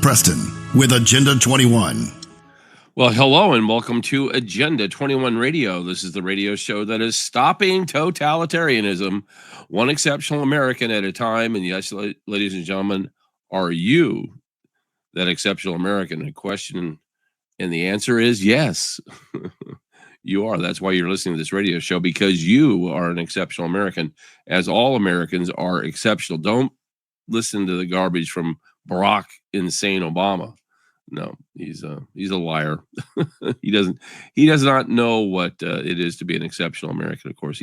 Preston with Agenda 21. Well, hello and welcome to Agenda 21 Radio. This is the radio show that is stopping totalitarianism, one exceptional American at a time. And yes, ladies and gentlemen, are you that exceptional American? The question and the answer is yes, you are. That's why you're listening to this radio show, because you are an exceptional American, as all Americans are exceptional. Don't listen to the garbage from Barack Insane Obama. No, he's a liar. He does not know what it is to be an exceptional American. Of course,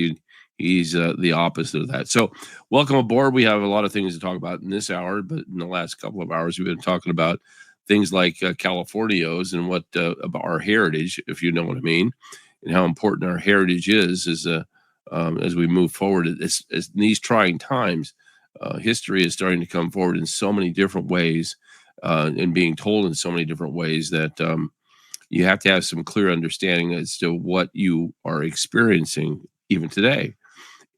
he's the opposite of that. So welcome aboard. We have a lot of things to talk about in this hour, but in the last couple of hours, we've been talking about things like Californios and what about our heritage, if you know what I mean, and how important our heritage is as we move forward. As in these trying times, history is starting to come forward in so many different ways. And being told in so many different ways that you have to have some clear understanding as to what you are experiencing even today.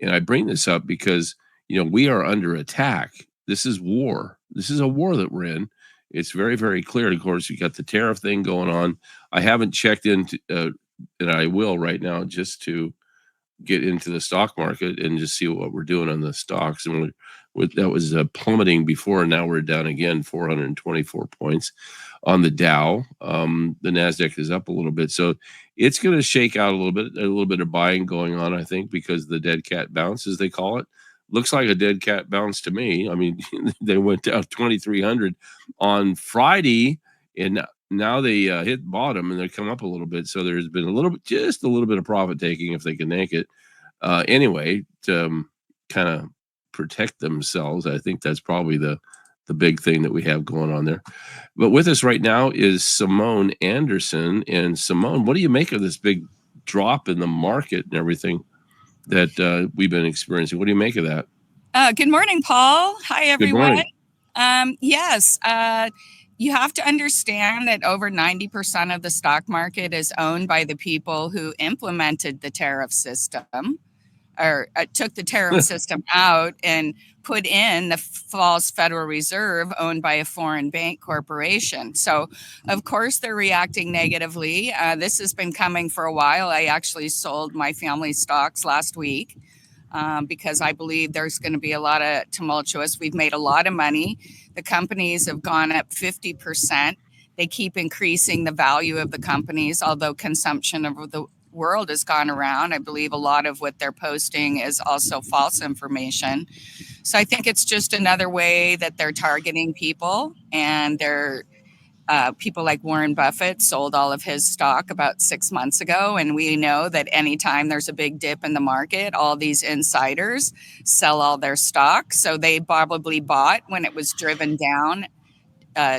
And I bring this up because, we are under attack. This is war. This is a war that we're in. It's very, very clear. Of course, you got the tariff thing going on. I haven't checked into, and I will right now, just to get into the stock market and just see what we're doing on the stocks. And that was plummeting before, and now we're down again 424 points on the Dow. The Nasdaq is up a little bit, so it's going to shake out a little bit of buying going on, I think, because the dead cat bounce, as they call it, looks like a dead cat bounce to me. I mean, they went down 2,300 on Friday, and now they hit bottom and they come up a little bit. So there's been just a little bit of profit taking if they can make it. Anyway, to kind of protect themselves. I think that's probably the big thing that we have going on there. But with us right now is Simone Anderson. And Simone, what do you make of this big drop in the market and everything that we've been experiencing? What do you make of that? Good morning, Paul. Hi, everyone. Good morning. Yes, you have to understand that over 90% of the stock market is owned by the people who implemented the tariff system, or took the tariff system out and put in the false Federal Reserve owned by a foreign bank corporation. So, of course, they're reacting negatively. This has been coming for a while. I actually sold my family stocks last week because I believe there's going to be a lot of tumultuous. We've made a lot of money. The companies have gone up 50%. They keep increasing the value of the companies, although consumption of the world has gone around. I believe a lot of what they're posting is also false information. So I think it's just another way that they're targeting people, and they're people like Warren Buffett sold all of his stock about 6 months ago. And we know that anytime there's a big dip in the market, all these insiders sell all their stock. So they probably bought when it was driven down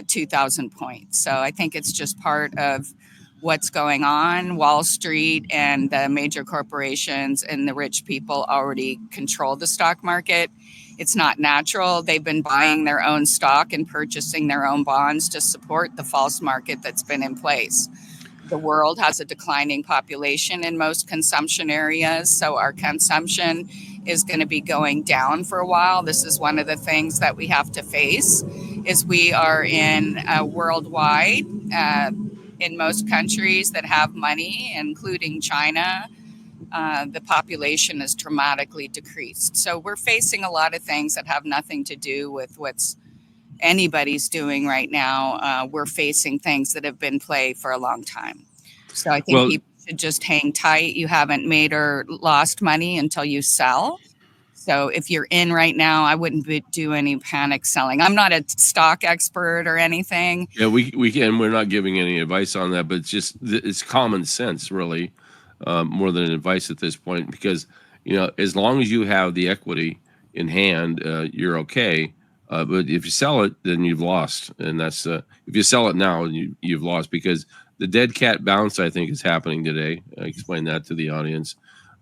2,000 points. So I think it's just part of what's going on. Wall Street and the major corporations and the rich people already control the stock market. It's not natural. They've been buying their own stock and purchasing their own bonds to support the false market that's been in place. The world has a declining population in most consumption areas, so our consumption is going to be going down for a while. This is one of the things that we have to face, is we are in worldwide, in most countries that have money, including China, the population is dramatically decreased. So we're facing a lot of things that have nothing to do with what's anybody's doing right now. We're facing things that have been played for a long time. So I think people should just hang tight. You haven't made or lost money until you sell. So if you're in right now, I wouldn't do any panic selling. I'm not a stock expert or anything. Yeah, we're not giving any advice on that, but it's common sense, really, more than advice at this point, because, as long as you have the equity in hand, you're okay. But if you sell it, then you've lost. And that's, if you sell it now, you've lost, because the dead cat bounce, I think, is happening today. I explained that to the audience.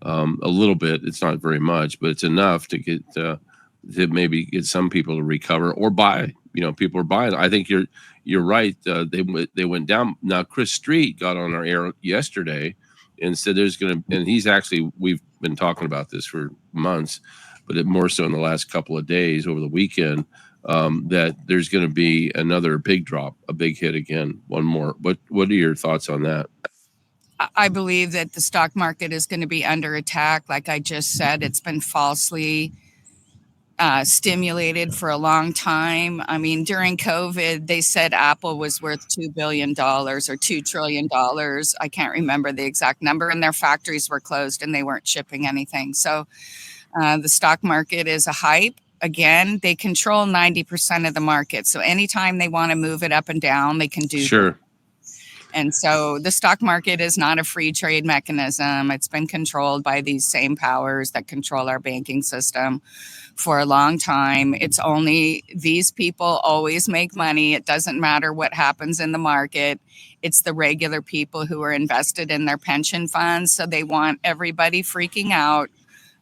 A little bit. It's not very much, but it's enough to get to maybe get some people to recover or buy. People are buying. I think you're right. They went down. Now Chris Street got on our air yesterday and said we've been talking about this for months, but more so in the last couple of days over the weekend. that there's going to be another big drop, a big hit again, one more. What are your thoughts on that? I believe that the stock market is going to be under attack. Like I just said, it's been falsely stimulated for a long time. I mean, during COVID, they said Apple was worth $2 billion or $2 trillion. I can't remember the exact number, and their factories were closed and they weren't shipping anything. So the stock market is a hype. Again, they control 90% of the market. So anytime they want to move it up and down, they can do Sure. that. And so the stock market is not a free trade mechanism. It's been controlled by these same powers that control our banking system for a long time. It's only these people always make money. It doesn't matter what happens in the market. It's the regular people who are invested in their pension funds. So they want everybody freaking out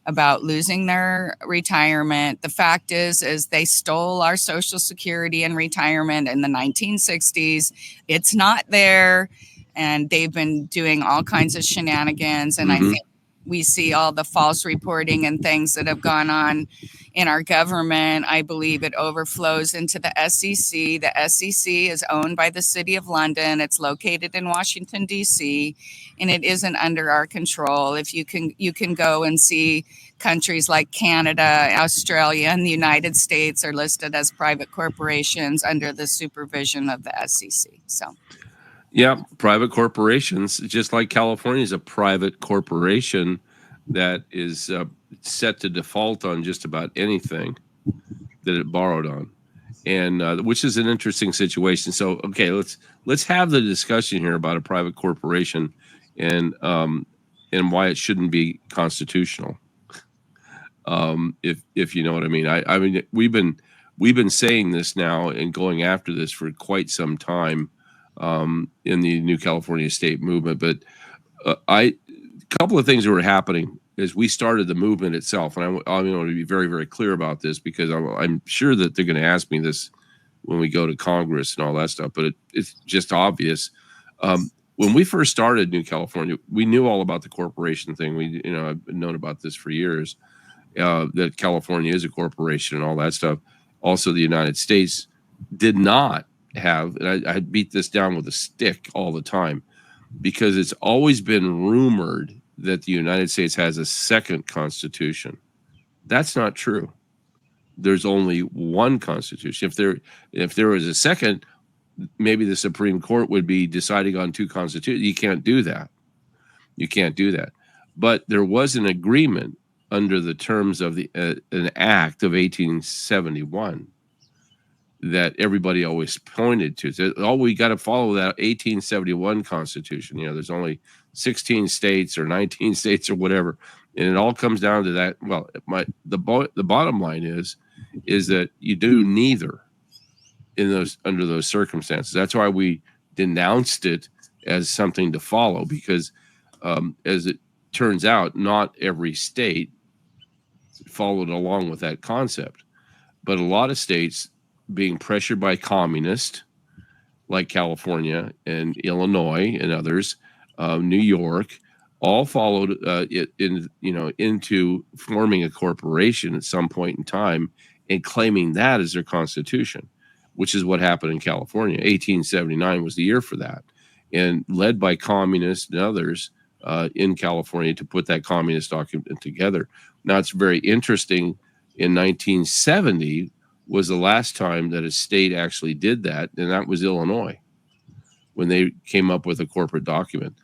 about losing their retirement. The fact is they stole our Social Security and retirement in the 1960s. It's not there, and they've been doing all kinds of shenanigans. And I think we see all the false reporting and things that have gone on in our government. I believe it overflows into the SEC. The SEC is owned by the City of London. It's located in Washington, D.C., and it isn't under our control. If you can go and see countries like Canada, Australia, and the United States are listed as private corporations under the supervision of the SEC. So. Yeah, private corporations, just like California is a private corporation that is set to default on just about anything that it borrowed on, and which is an interesting situation. So, okay, let's have the discussion here about a private corporation and why it shouldn't be constitutional. If you know what I mean. I mean, we've been saying this now and going after this for quite some time. In the New California State movement, but a couple of things that were happening as we started the movement itself, and I want to be very, very clear about this because I'm sure that they're going to ask me this when we go to Congress and all that stuff, but it's just obvious. When we first started New California, we knew all about the corporation thing. I've known about this for years, that California is a corporation and all that stuff. Also, the United States did not have, and I beat this down with a stick all the time because it's always been rumored that the United States has a second constitution. That's not true. There's only one constitution. If there was a second, maybe the Supreme Court would be deciding on two constitutions. You can't do that. But there was an agreement under the terms of an act of 1871 that everybody always pointed to. So, we got to follow that 1871 Constitution. There's only 16 states or 19 states or whatever, and it all comes down to that. Well, the bottom line is that you do neither under those circumstances. That's why we denounced it as something to follow, because as it turns out, not every state followed along with that concept, but a lot of states, being pressured by communists like California and Illinois and others, New York, all followed it into forming a corporation at some point in time and claiming that as their constitution, which is what happened in California. 1879 was the year for that, and led by communists and others in California to put that communist document together. Now, it's very interesting. In 1970 was the last time that a state actually did that, and that was Illinois, when they came up with a corporate document.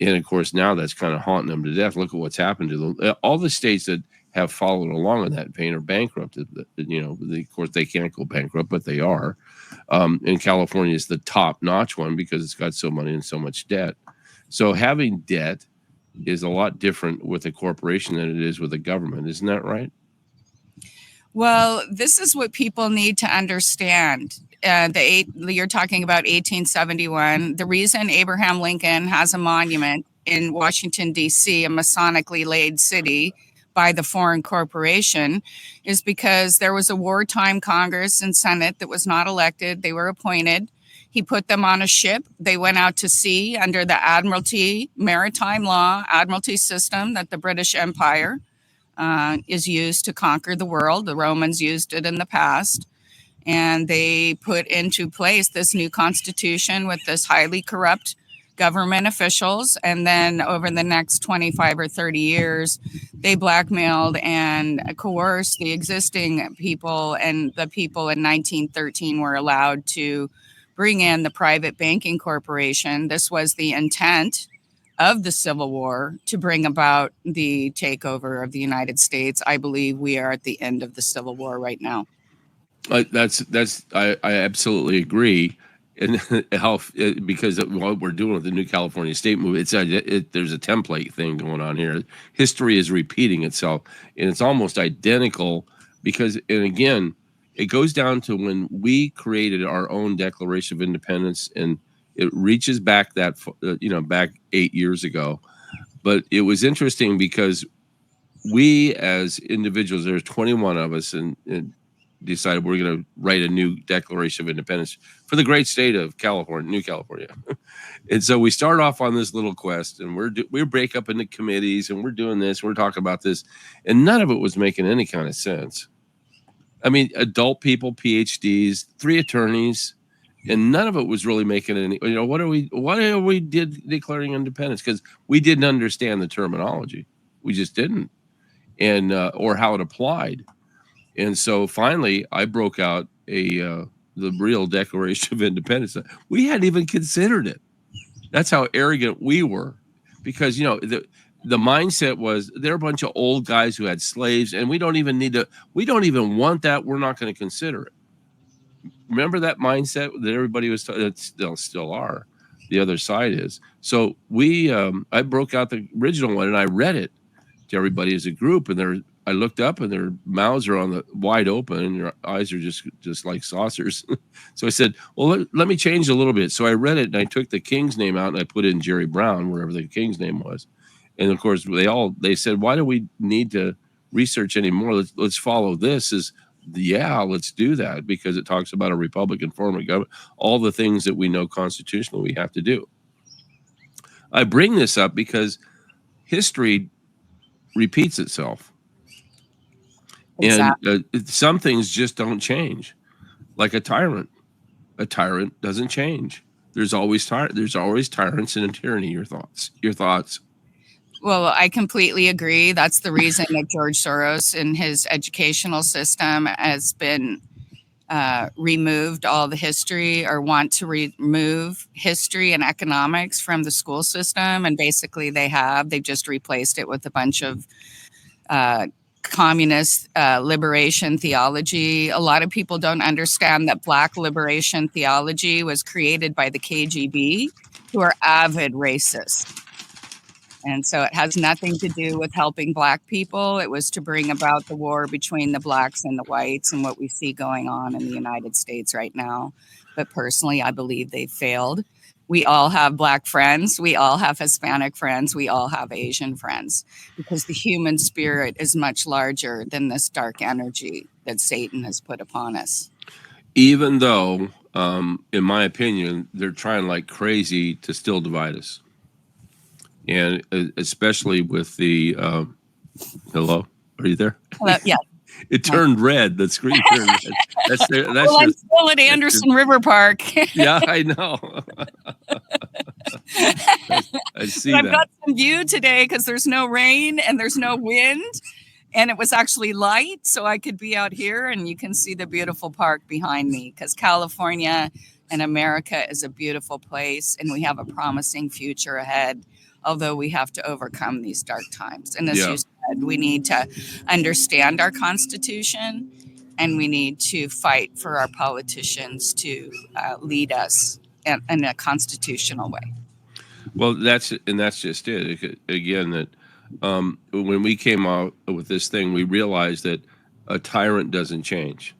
And of course, now that's kind of haunting them to death. Look at what's happened to them. All the states that have followed along in that vein are bankrupted. Of course, they can't go bankrupt, but they are. And California is the top-notch one because it's got so money and so much debt. So having debt is a lot different with a corporation than it is with a government. Isn't that right? Well, this is what people need to understand. You're talking about 1871. The reason Abraham Lincoln has a monument in Washington, D.C., a Masonically laid city by the foreign corporation, is because there was a wartime Congress and Senate that was not elected. They were appointed. He put them on a ship. They went out to sea under the Admiralty, maritime law, Admiralty system that the British Empire is used to conquer the world. The Romans used it in the past. and they put into place this new constitution with this highly corrupt government officials. And then over the next 25 or 30 years, they blackmailed and coerced the existing people, and the people in 1913 were allowed to bring in the private banking corporation. This was the intent of the Civil War, to bring about the takeover of the United States. I believe we are at the end of the Civil War right now. I absolutely agree. And how, because of what we're doing with the New California State Movement, there's a template thing going on here. History is repeating itself, and it's almost identical because, and again, it goes down to when we created our own Declaration of Independence, and it reaches back back 8 years ago. But it was interesting because we as individuals, there's 21 of us, and decided we're going to write a new Declaration of Independence for the great state of California, New California. And so we start off on this little quest, and we break up into committees, and we're doing this, we're talking about this, and none of it was making any kind of sense. I mean, adult people, PhDs, 3 attorneys, and none of it was really making any. What are we declaring independence? Because we didn't understand the terminology, we just didn't, and or how it applied. And so finally, I broke out the real Declaration of Independence. We hadn't even considered it. That's how arrogant we were, because the mindset was they're a bunch of old guys who had slaves, and we don't even want that. We're not going to consider it. Remember that mindset that everybody was still are. The other side is. So I broke out the original one and I read it to everybody as a group, and I looked up and their mouths are wide open and their eyes are just like saucers. So I said, well, let me change a little bit. So I read it and I took the king's name out and I put in Jerry Brown, wherever the king's name was. And of course they said, why do we need to research anymore? Let's follow this. Let's do that, because it talks about a Republican form of government, all the things that we know constitutionally we have to do. I bring this up because history repeats itself. Exactly. And some things just don't change. Like a tyrant doesn't change. There's always tyrants and a tyranny. Your thoughts. Well, I completely agree. That's the reason that George Soros in his educational system has been removed all the history, or want to remove history and economics from the school system. And basically they've just replaced it with a bunch of communist liberation theology. A lot of people don't understand that Black liberation theology was created by the KGB, who are avid racists. And so it has nothing to do with helping Black people. It was to bring about the war between the Blacks and the whites, and what we see going on in the United States right now. But personally, I believe they've failed. We all have Black friends. We all have Hispanic friends. We all have Asian friends, because the human spirit is much larger than this dark energy that Satan has put upon us. Even though, in my opinion, they're trying like crazy to still divide us. And especially with the, hello, are you there? Hello, yeah. It turned red. The screen turned red. That's I'm still at Anderson River Park. Yeah, I know. I see I've that. got some view today because there's no rain and there's no wind, and it was actually light, so I could be out here and you can see the beautiful park behind me, because California and America is a beautiful place, and we have a promising future ahead, although we have to overcome these dark times. And as you said, we need to understand our Constitution, and we need to fight for our politicians to lead us in a constitutional way. Well, that's just it. Again, that when we came out with this thing, we realized that a tyrant doesn't change.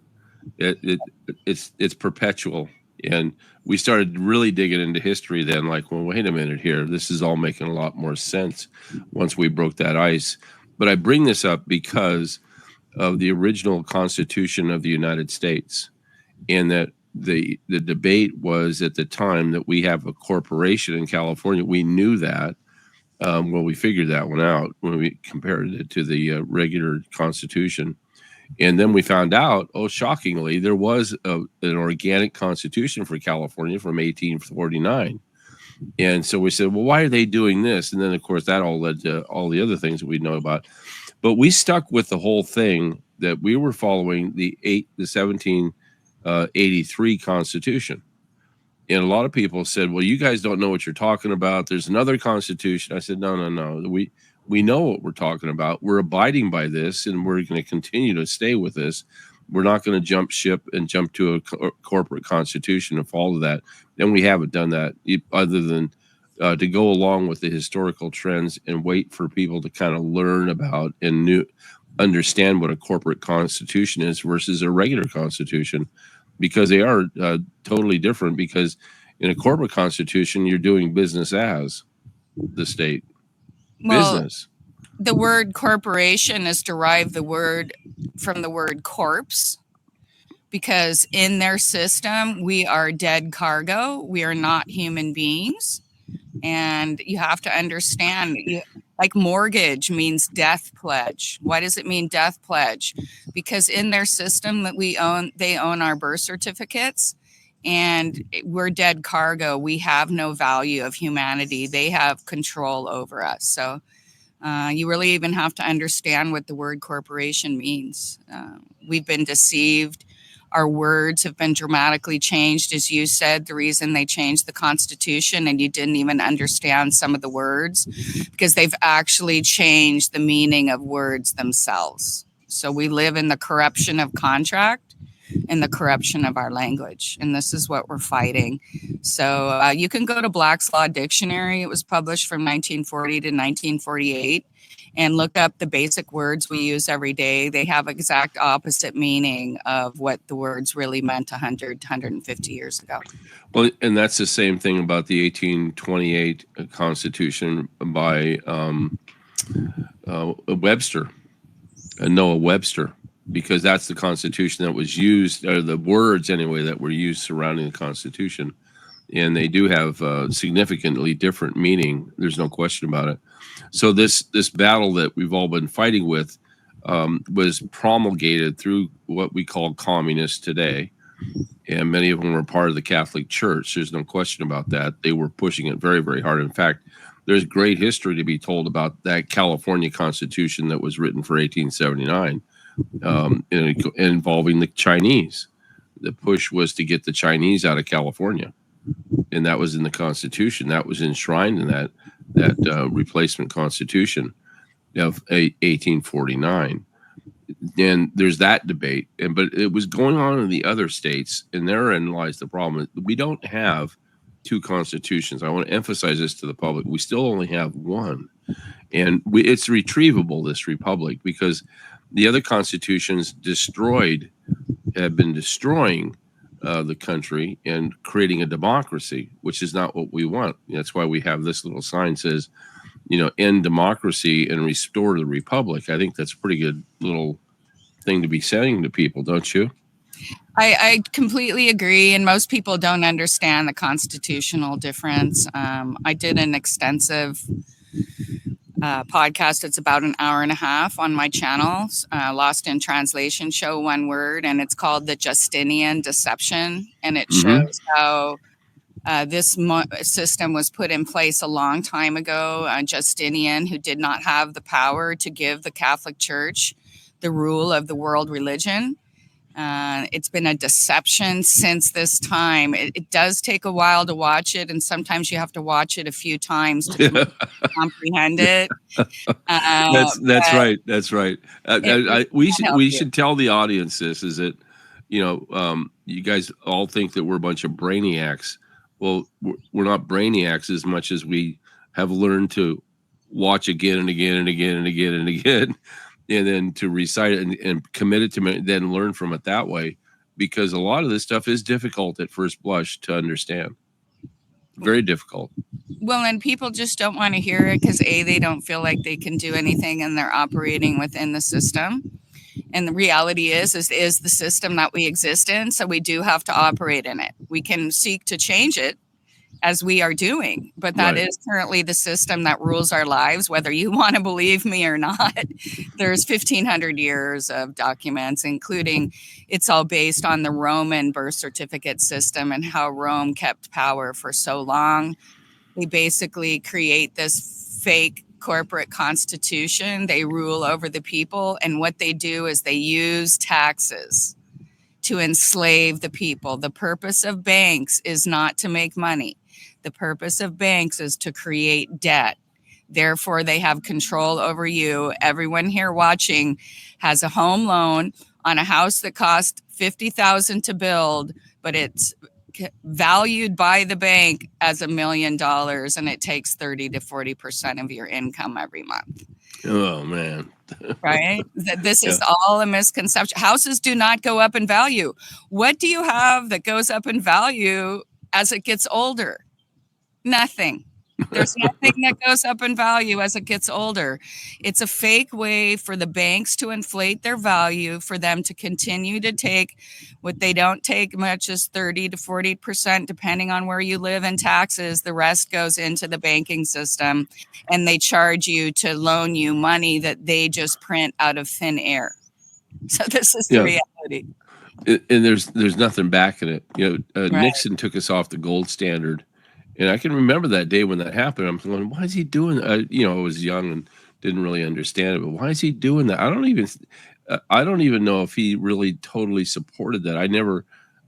It's perpetual. And we started really digging into history then, like, well, wait a minute here. This is all making a lot more sense once we broke that ice. But I bring this up because of the original Constitution of the United States, and that the debate was at the time that we have a corporation in California. We knew that. Well, we figured that one out when we compared it to the regular Constitution. And then we found out, shockingly, there was an organic constitution for California from 1849. And so we said, well, why are they doing this? And then, of course, that all led to all the other things that we know about. But we stuck with the whole thing that we were following the 1783 Constitution. And a lot of people said, well, you guys don't know what you're talking about. There's another constitution. I said, no. We know what we're talking about. We're abiding by this, and we're going to continue to stay with this. We're not going to jump ship and jump to a corporate constitution and follow that. And we haven't done that other than to go along with the historical trends and wait for people to kind of learn about and understand what a corporate constitution is versus a regular constitution, because they are totally different. Because in a corporate constitution, you're doing business as the state. Business. The word corporation is derived from the word corpse, because in their system, we are dead cargo. We are not human beings. And you have to understand, like mortgage means death pledge. Why does it mean death pledge? Because in their system that they own our birth certificates, and we're dead cargo. We have no value of humanity. They have control over us. So you really even have to understand what the word corporation means. We've been deceived. Our words have been dramatically changed. As you said, the reason they changed the Constitution, and you didn't even understand some of the words, because they've actually changed the meaning of words themselves. So we live in the corruption of contract and the corruption of our language. And this is what we're fighting. So you can go to Black's Law Dictionary. It was published from 1940 to 1948. And look up the basic words we use every day. They have exact opposite meaning of what the words really meant 100, 150 years ago. Well, and that's the same thing about the 1828 Constitution by Webster, Noah Webster, because that's the Constitution that was used, or the words anyway that were used surrounding the Constitution. And they do have significantly different meaning. There's no question about it. So this battle that we've all been fighting with was promulgated through what we call communists today. And many of them were part of the Catholic Church. There's no question about that. They were pushing it very, very hard. In fact, there's great history to be told about that California Constitution that was written for 1879 involving the Chinese. The push was to get the Chinese out of California. And that was in the Constitution. That was enshrined in that replacement Constitution of 1849. And there's that debate. But it was going on in the other states, and therein lies the problem. We don't have two constitutions. I want to emphasize this to the public. We still only have one. And it's retrievable, this republic, because the other constitutions have been destroying the country and creating a democracy, which is not what we want. That's why we have this little sign says, end democracy and restore the republic. I think that's a pretty good little thing to be saying to people, don't you? I completely agree. And most people don't understand the constitutional difference. I did an extensive podcast. It's about an hour and a half on my channel, Lost in Translation Show, one word, and it's called The Justinian Deception. And it shows how this system was put in place a long time ago. Justinian, who did not have the power to give the Catholic Church the rule of the world religion. It's been a deception since this time. It does take a while to watch it, and sometimes you have to watch it a few times to comprehend it. That's right. That's right. We should tell the audience this, is that, you guys all think that we're a bunch of brainiacs. Well, we're not brainiacs as much as we have learned to watch again and again and again and again and again. And then to recite it and commit it to then learn from it that way, because a lot of this stuff is difficult at first blush to understand. Very difficult. Well, and people just don't want to hear it because they don't feel like they can do anything, and they're operating within the system. And the reality is the system that we exist in. So we do have to operate in it. We can seek to change it, as we are doing. But that is currently the system that rules our lives, whether you want to believe me or not. There's 1,500 years of documents, including it's all based on the Roman birth certificate system and how Rome kept power for so long. They basically create this fake corporate constitution. They rule over the people. And what they do is they use taxes to enslave the people. The purpose of banks is not to make money. The purpose of banks is to create debt. Therefore, they have control over you. Everyone here watching has a home loan on a house that cost $50,000 to build, but it's valued by the bank as $1 million, and it takes 30 to 40% of your income every month. Oh, man. Right? This is all a misconception. Houses do not go up in value. What do you have that goes up in value as it gets older? Nothing. There's nothing that goes up in value as it gets older. It's a fake way for the banks to inflate their value, for them to continue to take what they don't take much as 30 to 40%, depending on where you live, in taxes. The rest goes into the banking system, and they charge you to loan you money that they just print out of thin air. So this is the reality. And there's nothing backing it. Nixon took us off the gold standard. And I can remember that day when that happened. I'm going, why is he doing that? I was young and didn't really understand it, but why is he doing that? I don't even know if he really totally supported that. I never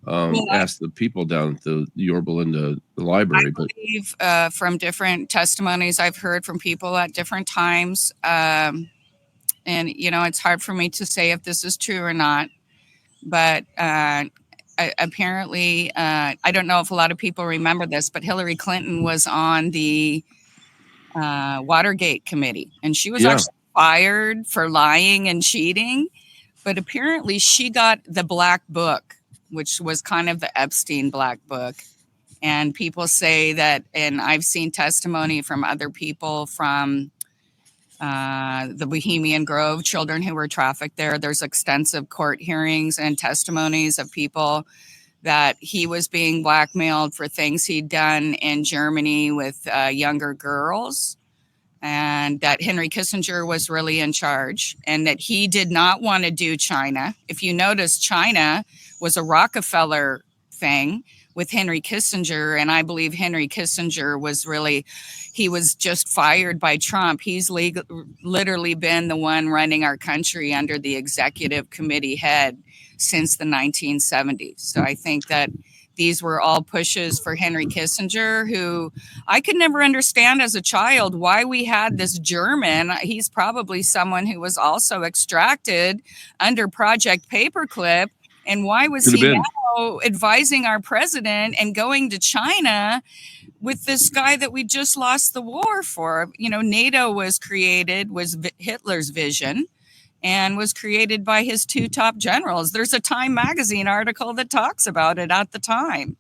asked the people down at the Yorba Linda library. I believe from different testimonies I've heard from people at different times, and it's hard for me to say if this is true or not, but apparently, I don't know if a lot of people remember this, but Hillary Clinton was on the Watergate committee, and she was actually fired for lying and cheating. But apparently she got the black book, which was kind of the Epstein black book. And people say that, and I've seen testimony from other people from the Bohemian Grove, children who were trafficked there. There's extensive court hearings and testimonies of people that he was being blackmailed for things he'd done in Germany with younger girls, and that Henry Kissinger was really in charge, and that he did not want to do China. If you notice, China was a Rockefeller thing with Henry Kissinger, and I believe Henry Kissinger he was just fired by Trump. He's literally been the one running our country under the executive committee head since the 1970s. So I think that these were all pushes for Henry Kissinger, who I could never understand as a child why we had this German. He's probably someone who was also extracted under Project Paperclip. And why was he now advising our president and going to China with this guy that we just lost the war for? NATO was Hitler's vision and was created by his two top generals. There's a Time magazine article that talks about it at the time.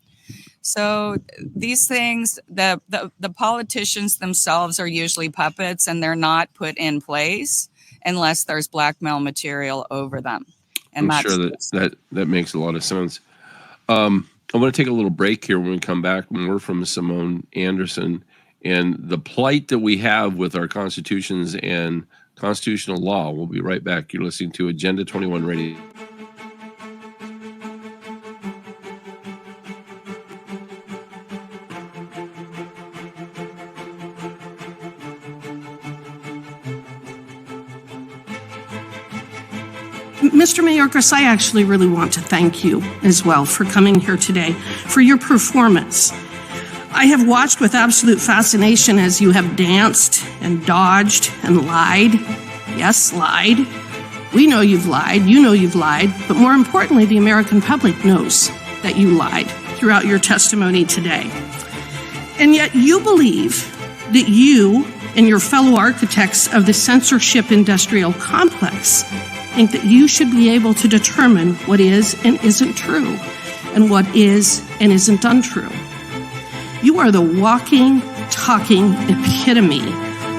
So these things, the politicians themselves are usually puppets, and they're not put in place unless there's blackmail material over them. And I'm sure that makes a lot of sense. I want to take a little break here when we come back. More from Simone Anderson and the plight that we have with our constitutions and constitutional law. We'll be right back. You're listening to Agenda 21 Radio. Mr. Mayorkas, I actually really want to thank you as well for coming here today, for your performance. I have watched with absolute fascination as you have danced and dodged and lied. Yes, lied. We know you've lied. You know you've lied. But more importantly, the American public knows that you lied throughout your testimony today. And yet you believe that you and your fellow architects of the censorship industrial complex think that you should be able to determine what is and isn't true, and what is and isn't untrue. You are the walking, talking epitome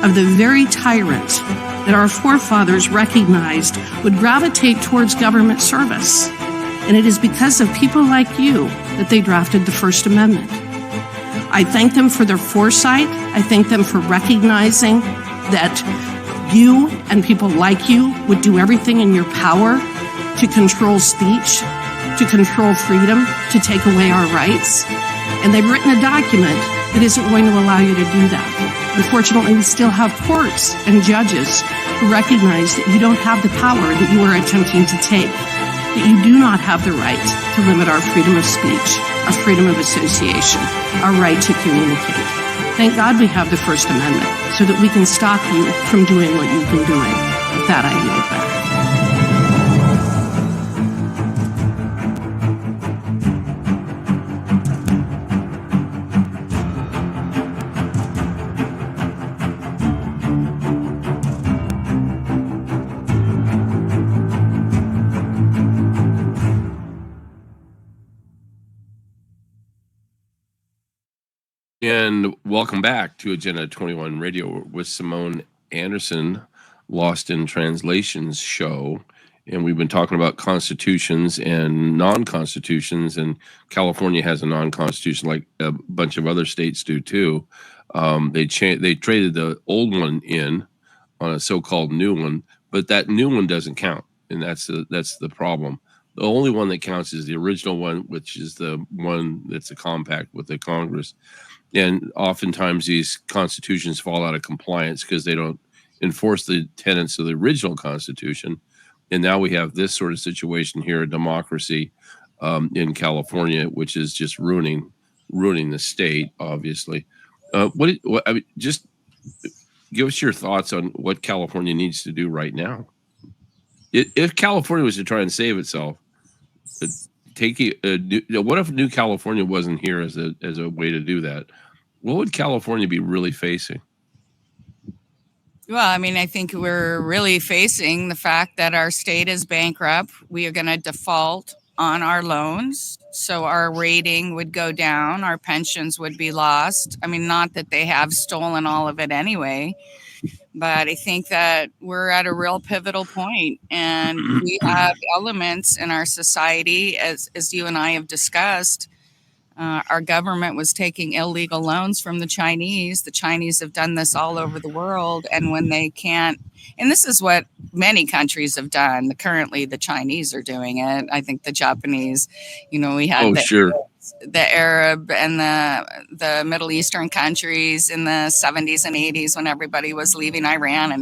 of the very tyrant that our forefathers recognized would gravitate towards government service. And it is because of people like you that they drafted the First Amendment. I thank them for their foresight. I thank them for recognizing that you and people like you would do everything in your power to control speech, to control freedom, to take away our rights. And they've written a document that isn't going to allow you to do that. Unfortunately, we still have courts and judges who recognize that you don't have the power that you are attempting to take, that you do not have the right to limit our freedom of speech, our freedom of association, our right to communicate. Thank God we have the First Amendment so that we can stop you from doing what you've been doing. With that, I yield back. And welcome back to Agenda 21 Radio with Simone Anderson, Lost in Translations show. And we've been talking about constitutions and non-constitutions, and California has a non-constitution like a bunch of other states do too. They traded the old one in on a so-called new one, but that new one doesn't count, and that's the problem. The only one that counts is the original one, which is the one that's a compact with the Congress. And oftentimes these constitutions fall out of compliance because they don't enforce the tenets of the original Constitution. And now we have this sort of situation here, a democracy in California, which is just ruining the state, obviously. Just give us your thoughts on what California needs to do right now. If California was to try and save itself, what if New California wasn't here as a way to do that? What would California be really facing? Well, I mean, I think we're really facing the fact that our state is bankrupt. We are going to default on our loans. So our rating would go down. Our pensions would be lost. I mean, not that they have stolen all of it anyway, but I think that we're at a real pivotal point, and we have elements in our society, as you and I have discussed. Our government was taking illegal loans from the Chinese. The Chinese have done this all over the world. And when they can't, and this is what many countries have done. Currently, the Chinese are doing it. I think the Japanese, we had the Arab and the Middle Eastern countries in the 70s and 80s when everybody was leaving Iran and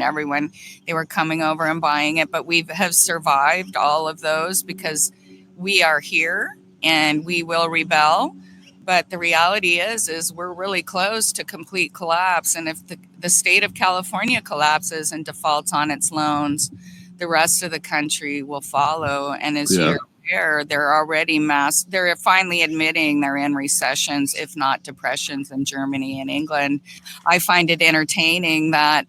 they were coming over and buying it. But we have survived all of those because we are here and we will rebel. But the reality is we're really close to complete collapse. And if the state of California collapses and defaults on its loans, the rest of the country will follow. And as you're aware, they're finally admitting they're in recessions, if not depressions, in Germany and England. I find it entertaining that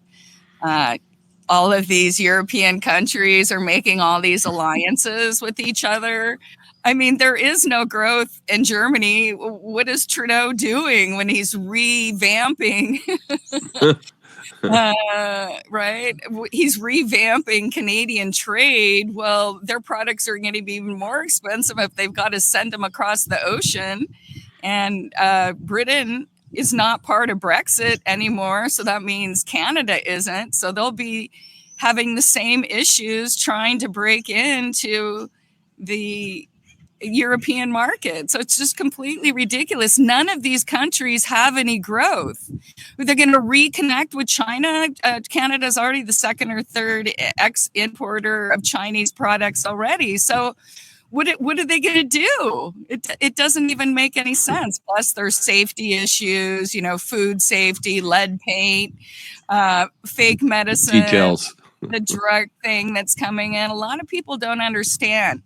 all of these European countries are making all these alliances with each other. I mean, there is no growth in Germany. What is Trudeau doing when he's revamping? Right? He's revamping Canadian trade. Well, their products are going to be even more expensive if they've got to send them across the ocean. And Britain is not part of Brexit anymore. So that means Canada isn't. So they'll be having the same issues trying to break into the European market. So it's just completely ridiculous. None of these countries have any growth. They're going to reconnect with China. Canada's already the second or third importer of Chinese products already. So what are they going to do? It doesn't even make any sense. Plus there's safety issues, food safety, lead paint, fake medicine. Details. The drug thing that's coming in. A lot of people don't understand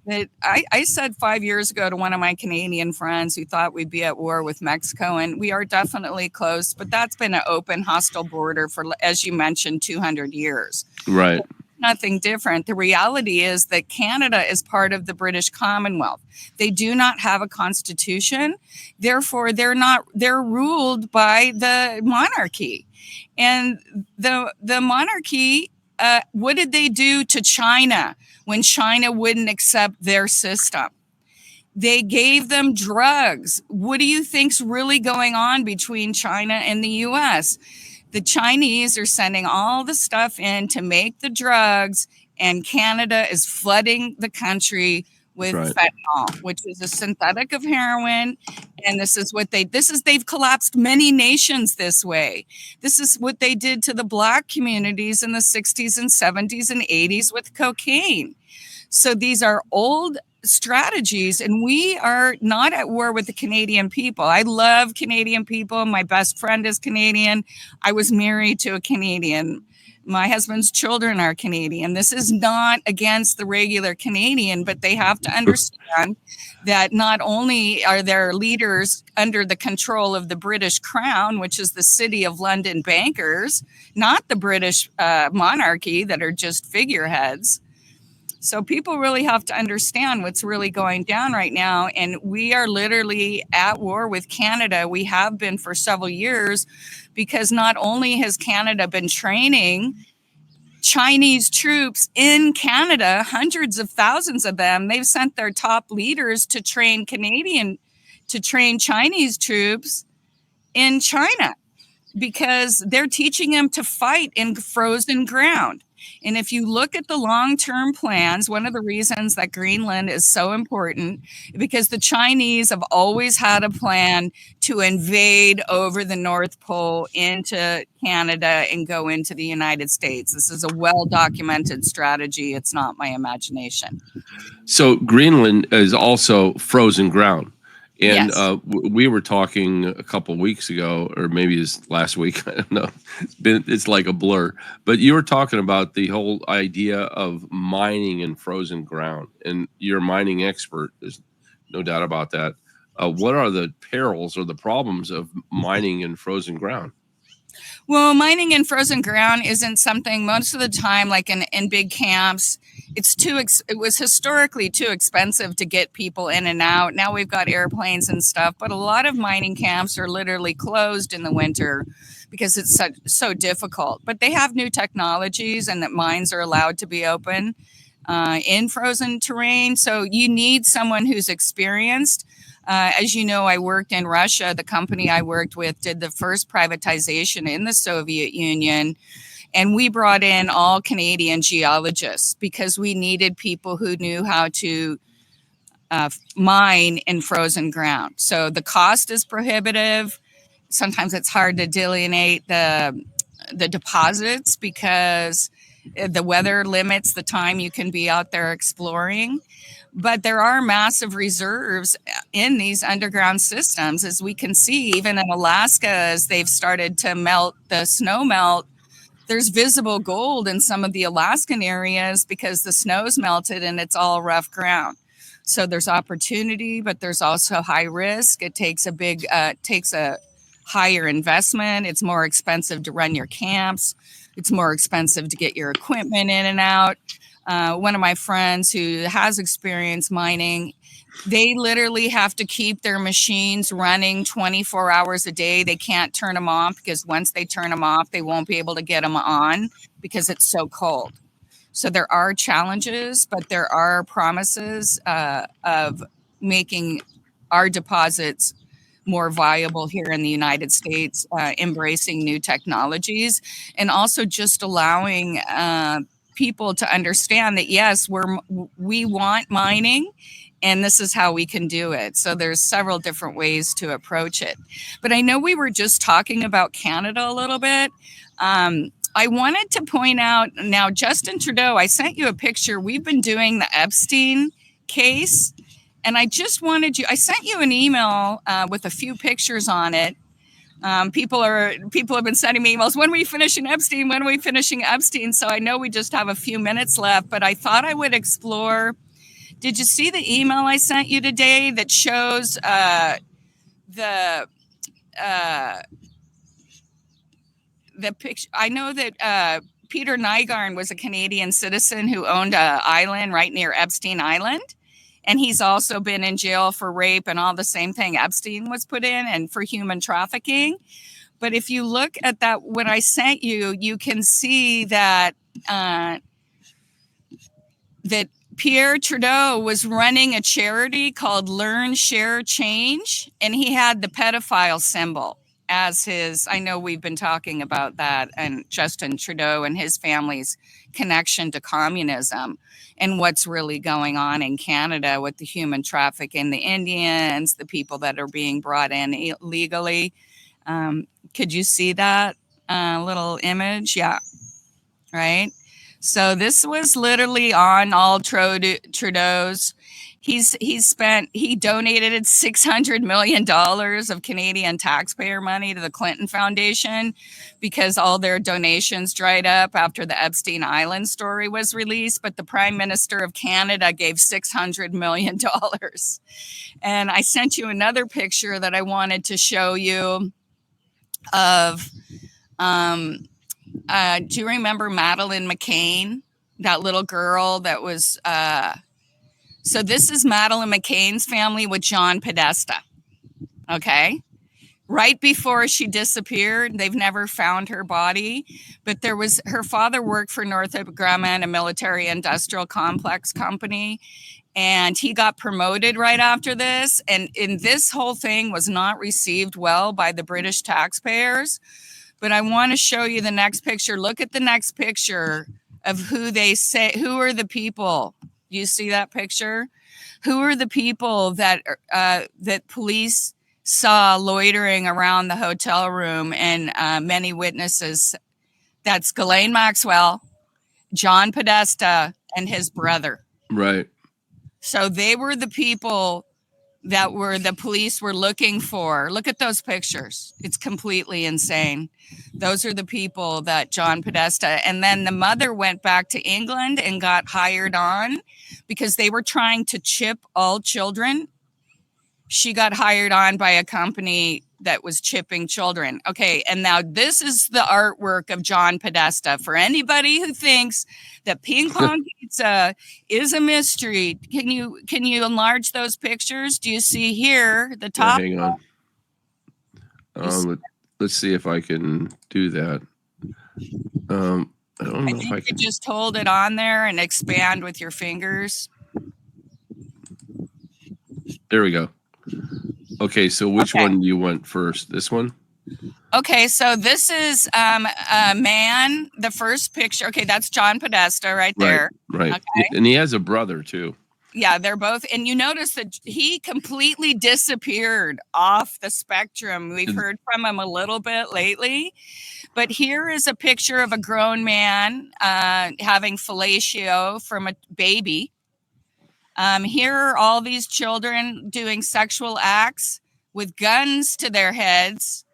that. I said 5 years ago to one of my Canadian friends who thought we'd be at war with Mexico, and we are definitely close, but that's been an open, hostile border for, as you mentioned, 200 years. Right. Nothing different. The reality is that Canada is part of the British Commonwealth. They do not have a constitution. Therefore, they're ruled by the monarchy. And the monarchy, what did they do to China when China wouldn't accept their system? They gave them drugs. What do you think's really going on between China and the US? The Chinese are sending all the stuff in to make the drugs, and Canada is flooding the country with fentanyl, which is a synthetic of heroin. And they've collapsed many nations this way. This is what they did to the Black communities in the 60s and 70s and 80s with cocaine. So these are old strategies, and we are not at war with the Canadian people. I love Canadian people. My best friend is Canadian. I was married to a Canadian. My husband's children are Canadian. This is not against the regular Canadian, but they have to understand that not only are their leaders under the control of the British Crown, which is the City of London bankers, not the British monarchy that are just figureheads. So people really have to understand what's really going down right now. And we are literally at war with Canada. We have been for several years, because not only has Canada been training Chinese troops in Canada, hundreds of thousands of them, they've sent their top leaders to train Chinese troops in China, because they're teaching them to fight in frozen ground. And if you look at the long-term plans, one of the reasons that Greenland is so important, because the Chinese have always had a plan to invade over the North Pole into Canada and go into the United States. This is a well-documented strategy. It's not my imagination. So Greenland is also frozen ground. And Yes. We were talking a couple of weeks ago, or maybe it's last week. I don't know. It's like a blur. But you were talking about the whole idea of mining in frozen ground, and you're a mining expert. There's no doubt about that. What are the perils or the problems of mining in frozen ground? Well, mining in frozen ground isn't something most of the time, like in big camps. It was historically too expensive to get people in and out. Now we've got airplanes and stuff, but a lot of mining camps are literally closed in the winter because it's so difficult. But they have new technologies, and that mines are allowed to be open in frozen terrain. So you need someone who's experienced. As you know, I worked in Russia. The company I worked with did the first privatization in the Soviet Union. And we brought in all Canadian geologists because we needed people who knew how to mine in frozen ground. So the cost is prohibitive. Sometimes it's hard to delineate the deposits because the weather limits the time you can be out there exploring. But there are massive reserves in these underground systems, as we can see, even in Alaska, as they've started to melt, the snow melt. There's visible gold in some of the Alaskan areas because the snow's melted and it's all rough ground. So there's opportunity, but there's also high risk. It takes a higher investment. It's more expensive to run your camps. It's more expensive to get your equipment in and out. One of my friends who has experience mining, they literally have to keep their machines running 24 hours a day. They can't turn them off because once they turn them off, they won't be able to get them on because it's so cold. So there are challenges, but there are promises of making our deposits more viable here in the United States, embracing new technologies, and also just allowing people to understand that, yes, we want mining, and this is how we can do it. So there's several different ways to approach it. But I know we were just talking about Canada a little bit. I wanted to point out now, Justin Trudeau, I sent you a picture. We've been doing the Epstein case, and I sent you an email with a few pictures on it. People have been sending me emails. When are we finishing Epstein? When are we finishing Epstein? So I know we just have a few minutes left, but I thought I would explore. Did you see the email I sent you today that shows the picture? I know that Peter Nygarn was a Canadian citizen who owned an island right near Epstein Island. And he's also been in jail for rape and all the same thing Epstein was put in, and for human trafficking. But if you look at that, what I sent you, you can see that that Pierre Trudeau was running a charity called Learn, Share, Change, and he had the pedophile symbol as his. I know we've been talking about that, and Justin Trudeau and his family's connection to communism and what's really going on in Canada with the human trafficking, the Indians, the people that are being brought in illegally. Could you see that little image? Yeah, right. So this was literally on all Trudeau's. He donated $600 million of Canadian taxpayer money to the Clinton Foundation because all their donations dried up after the Epstein Island story was released. But the Prime Minister of Canada gave $600 million. And I sent you another picture that I wanted to show you of, do you remember Maddie McCain, that little girl that was, so this is Maddie McCain's family with John Podesta, okay? Right before she disappeared, they've never found her body, but her father worked for Northrop Grumman, a military industrial complex company, and he got promoted right after this, and this whole thing was not received well by the British taxpayers. But I want to show you the next picture. Look at the next picture of who are the people. Do you see that picture? Who are the people that police saw loitering around the hotel room, and many witnesses? That's Ghislaine Maxwell, John Podesta, and his brother. Right. So they were the people that the police were looking for. Look at those pictures. It's completely insane. Those are the people that John Podesta, and then the mother went back to England and got hired on because they were trying to chip all children. She got hired on by a company that was chipping children. Okay, and now this is the artwork of John Podesta. For anybody who thinks that ping pong pizza is a mystery, can you enlarge those pictures? Do you see here the top? Yeah, hang on. Let's see if I can do that. I don't know if I can. Just hold it on there and expand with your fingers. There we go. Okay, so which one do you want first? This one? Okay, so this is a man, the first picture. Okay, that's John Podesta right there. Right. Okay. And he has a brother too. Yeah, they're both. And you notice that he completely disappeared off the spectrum. We've heard from him a little bit lately. But here is a picture of a grown man having fellatio from a baby. Here are all these children doing sexual acts with guns to their heads.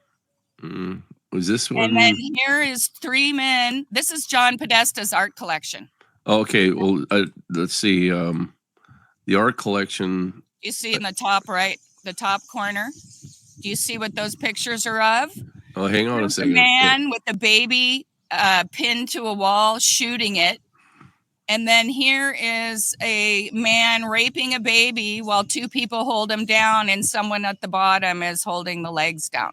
Was this one? And then here is 3 men. This is John Podesta's art collection. Okay, well, let's see. The art collection. You see in the top right, the top corner. Do you see what those pictures are of? Oh, hang on a second. A man with a baby pinned to a wall shooting it. And then here is a man raping a baby while 2 people hold him down and someone at the bottom is holding the legs down.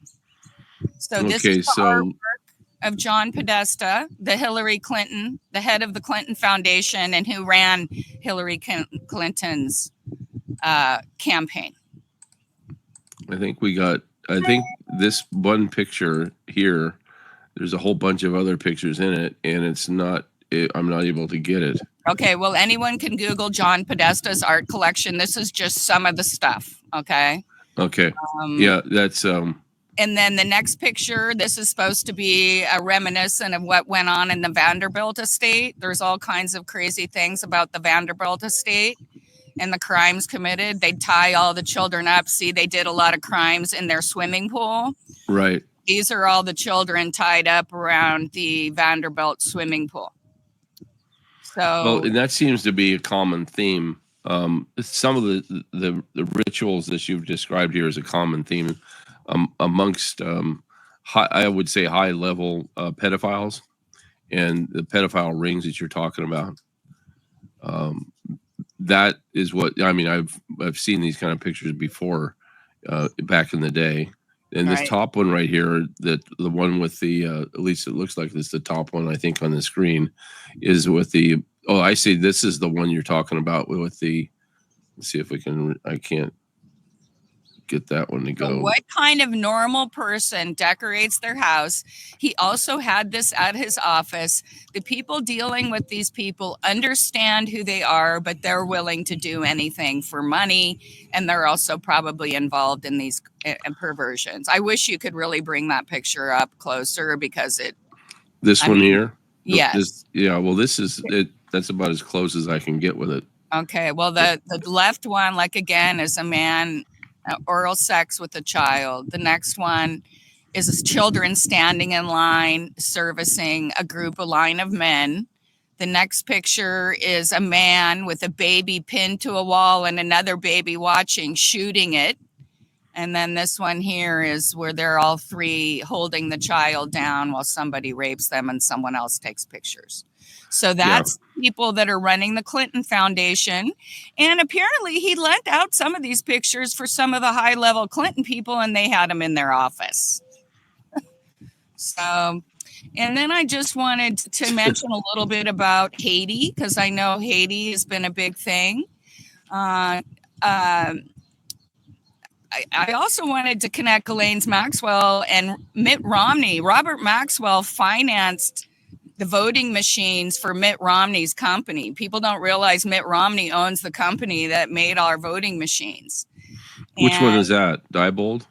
So this is the artwork of John Podesta, the Hillary Clinton, the head of the Clinton Foundation, and who ran Hillary Clinton's campaign. I think this one picture here, there's a whole bunch of other pictures in it, and I'm not able to get it. Okay, well, anyone can Google John Podesta's art collection. This is just some of the stuff, okay? Okay. Yeah, that's... And then the next picture, this is supposed to be a reminiscent of what went on in the Vanderbilt estate. There's all kinds of crazy things about the Vanderbilt estate and the crimes committed. They'd tie all the children up. See, they did a lot of crimes in their swimming pool. Right. These are all the children tied up around the Vanderbilt swimming pool. So, and that seems to be a common theme. Some of the rituals that you've described here is a common theme amongst, I would say, high-level pedophiles and the pedophile rings that you're talking about. That is what I mean. I've seen these kind of pictures before, back in the day. And this top one right here, the one with the at least it looks like this, the top one I think on the screen, is with the Oh, I see. This is the one you're talking about with the. Let's see if we can. I can't get that one to go. So what kind of normal person decorates their house? He also had this at his office. The people dealing with these people understand who they are, but they're willing to do anything for money. And they're also probably involved in these perversions. I wish you could really bring that picture up closer because it. This one here? Yes. Well, this is it. That's about as close as I can get with it. Okay. Well, the left one, like again, is a man oral sex with a child. The next one is children standing in line servicing a line of men. The next picture is a man with a baby pinned to a wall and another baby watching, shooting it. And then this one here is where they're all three holding the child down while somebody rapes them and someone else takes pictures. So that's people that are running the Clinton Foundation. And apparently he lent out some of these pictures for some of the high level Clinton people and they had them in their office. So, and then I just wanted to mention a little bit about Haiti, because I know Haiti has been a big thing. I also wanted to connect Ghislaine Maxwell and Mitt Romney. Robert Maxwell financed the voting machines for Mitt Romney's company. People don't realize Mitt Romney owns the company that made our voting machines. Which one is that? Diebold?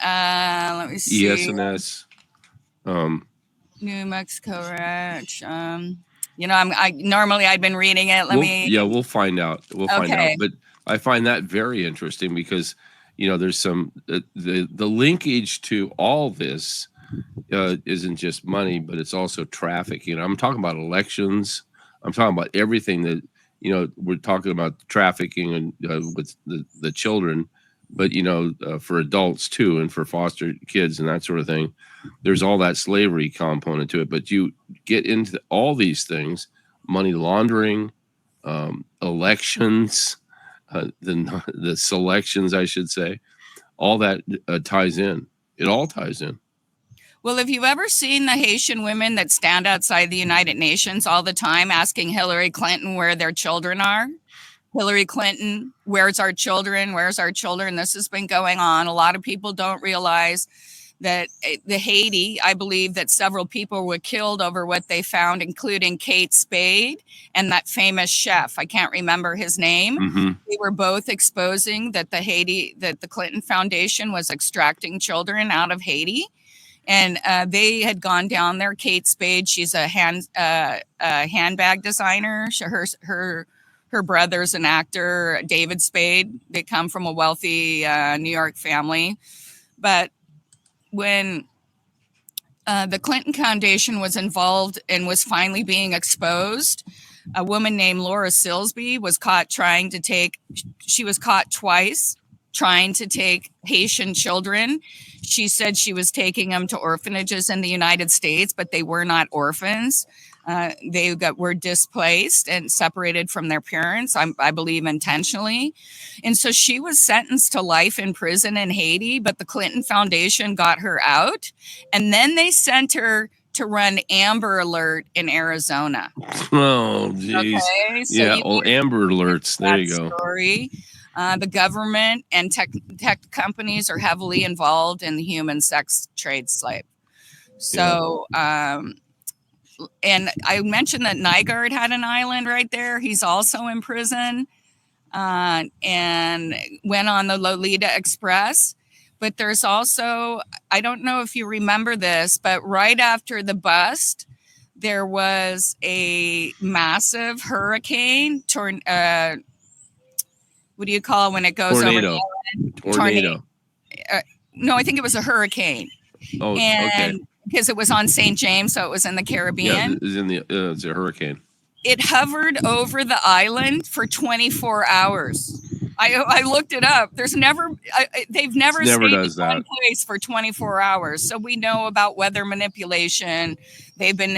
Let me see. ES&S. New Mexico Ranch. Normally I've been reading it. We'll find out. Find out. But I find that very interesting because, there's some, the linkage to all this isn't just money, but it's also trafficking. I'm talking about elections. I'm talking about everything that, we're talking about trafficking and with the children, but, for adults too, and for foster kids and that sort of thing. There's all that slavery component to it, but you get into all these things, money laundering, elections, the selections, I should say, all that ties in. It all ties in. Well, have you ever seen the Haitian women that stand outside the United Nations all the time asking Hillary Clinton where their children are? Hillary Clinton, where's our children? Where's our children? This has been going on. A lot of people don't realize that the Haiti, I believe that several people were killed over what they found, including Kate Spade and that famous chef. I can't remember his name. Mm-hmm. They were both exposing that the Clinton Foundation was extracting children out of Haiti. And they had gone down there. Kate Spade, she's a handbag designer. Her brother's an actor, David Spade. They come from a wealthy New York family. But when the Clinton Foundation was involved and was finally being exposed, a woman named Laura Silsby was caught she was caught twice trying to take Haitian children. She said she was taking them to orphanages in the United States, but they were not orphans. They were displaced and separated from their parents, I believe intentionally. And so she was sentenced to life in prison in Haiti, but the Clinton Foundation got her out. And then they sent her to run Amber Alert in Arizona. Oh, geez. Okay, so Amber Alerts. There you go. Story. The government and tech companies are heavily involved in the human sex trade slave. So, and I mentioned that Nygaard had an island right there. He's also in prison and went on the Lolita Express. But there's also, I don't know if you remember this, but right after the bust, there was a massive hurricane, what do you call it when it goes Tornado. over the island? Tornado. No, I think it was a hurricane. Oh, okay. Because it was on St. James, so it was in the Caribbean. Yeah, it's a hurricane. It hovered over the island for 24 hours. I looked it up. They've never stayed in one place for 24 hours. So we know about weather manipulation. They've been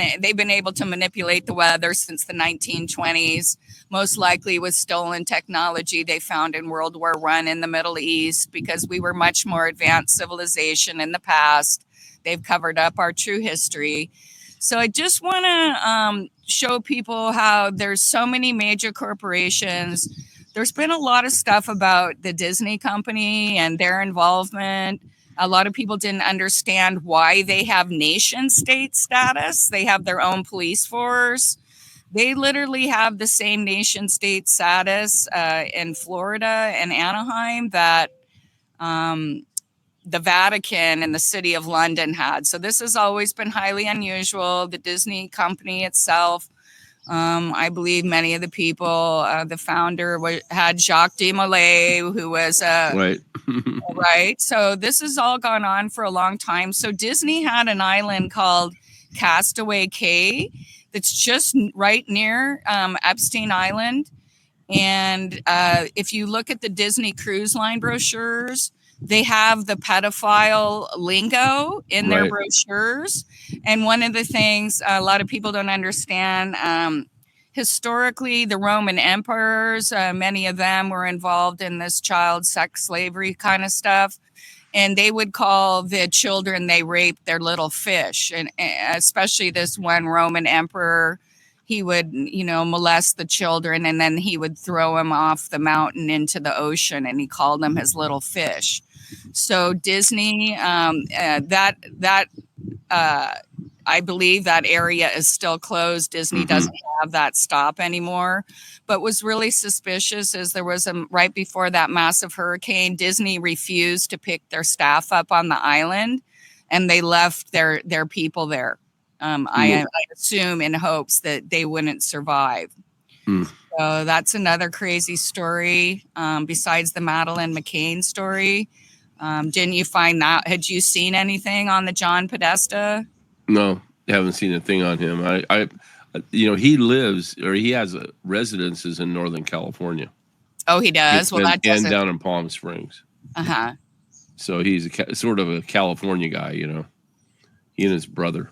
able to manipulate the weather since the 1920s, most likely with stolen technology they found in World War I in the Middle East, because we were much more advanced civilization in the past. They've covered up our true history. So I just want to show people how there's so many major corporations. There's been a lot of stuff about the Disney company and their involvement. A lot of people didn't understand why they have nation state status. They have their own police force. They literally have the same nation state status in Florida and Anaheim that the Vatican and the City of London had. So this has always been highly unusual. The Disney company itself, I believe many of the people, the founder had Jacques Desmoulins, who was Right. right. So this has all gone on for a long time. So Disney had an island called Castaway Cay that's just right near Epstein Island. And if you look at the Disney Cruise Line brochures, they have the pedophile lingo in their brochures. And one of the things a lot of people don't understand, historically, the Roman emperors, many of them were involved in this child sex slavery kind of stuff. And they would call the children they raped their little fish. And especially this one Roman emperor, he would, molest the children and then he would throw them off the mountain into the ocean and he called them his little fish. So Disney, I believe that area is still closed. Disney doesn't have that stop anymore. But what's really suspicious is there was right before that massive hurricane, Disney refused to pick their staff up on the island and they left their people there. I assume in hopes that they wouldn't survive. So that's another crazy story. Besides the Maddie McCain story, didn't you find that? Had you seen anything on the John Podesta? No, haven't seen a thing on him. He has residences in Northern California. Oh, he does. Well, that doesn't. And down in Palm Springs. So he's sort of a California guy, He and his brother.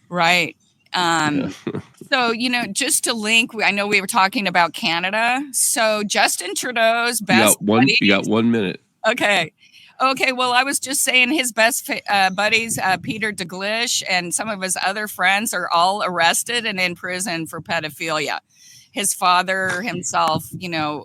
Right. So, just to link, I know we were talking about Canada. So Justin Trudeau's best buddies. You got 1 minute. Okay. Well, I was just saying his best buddies, Peter Dalglish and some of his other friends are all arrested and in prison for pedophilia. His father himself,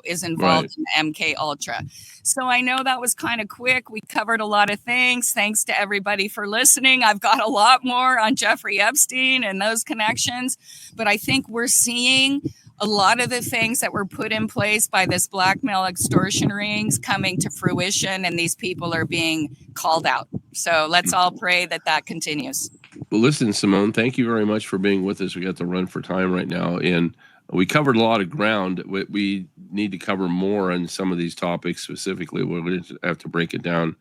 is involved in MK Ultra. So I know that was kind of quick. We covered a lot of things. Thanks to everybody for listening. I've got a lot more on Jeffrey Epstein and those connections, but I think we're seeing a lot of the things that were put in place by this blackmail extortion rings coming to fruition, and these people are being called out. So let's all pray that continues. Well, listen, Simone, thank you very much for being with us. We got to run for time right now, and we covered a lot of ground. We need to cover more on some of these topics specifically. We're going to have to break it down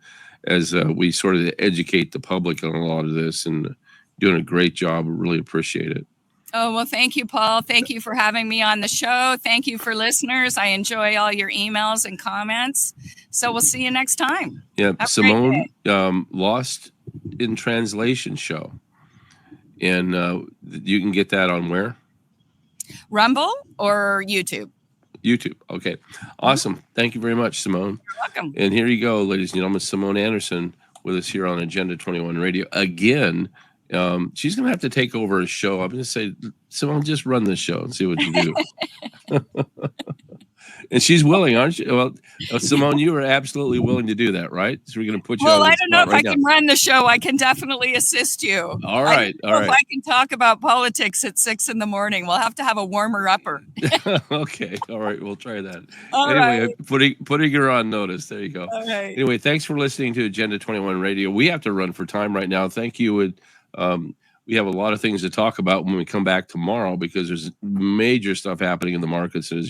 as we sort of educate the public on a lot of this, and doing a great job. We really appreciate it. Oh, well, thank you, Paul. Thank you for having me on the show. Thank you for listeners. I enjoy all your emails and comments. So we'll see you next time. Yeah, Simone, Lost in Translation show. And you can get that on where? Rumble or YouTube? YouTube. Okay. Awesome. Thank you very much, Simone. You're welcome. And here you go, ladies and gentlemen. Simone Anderson with us here on Agenda 21 Radio. Again, she's going to have to take over a show. I'm going to say, Simone, just run this show and see what you do. And she's willing, aren't you? Well, Simone, you are absolutely willing to do that, right? So we're going to put you on the I don't know if right I can run the show. I can definitely assist you. All right. If I can talk about politics at 6 a.m, we'll have to have a warmer upper. Okay. All right. We'll try that. Anyway, putting her on notice. There you go. All right. Anyway, thanks for listening to Agenda 21 Radio. We have to run for time right now. Thank you. We have a lot of things to talk about when we come back tomorrow because there's major stuff happening in the markets, as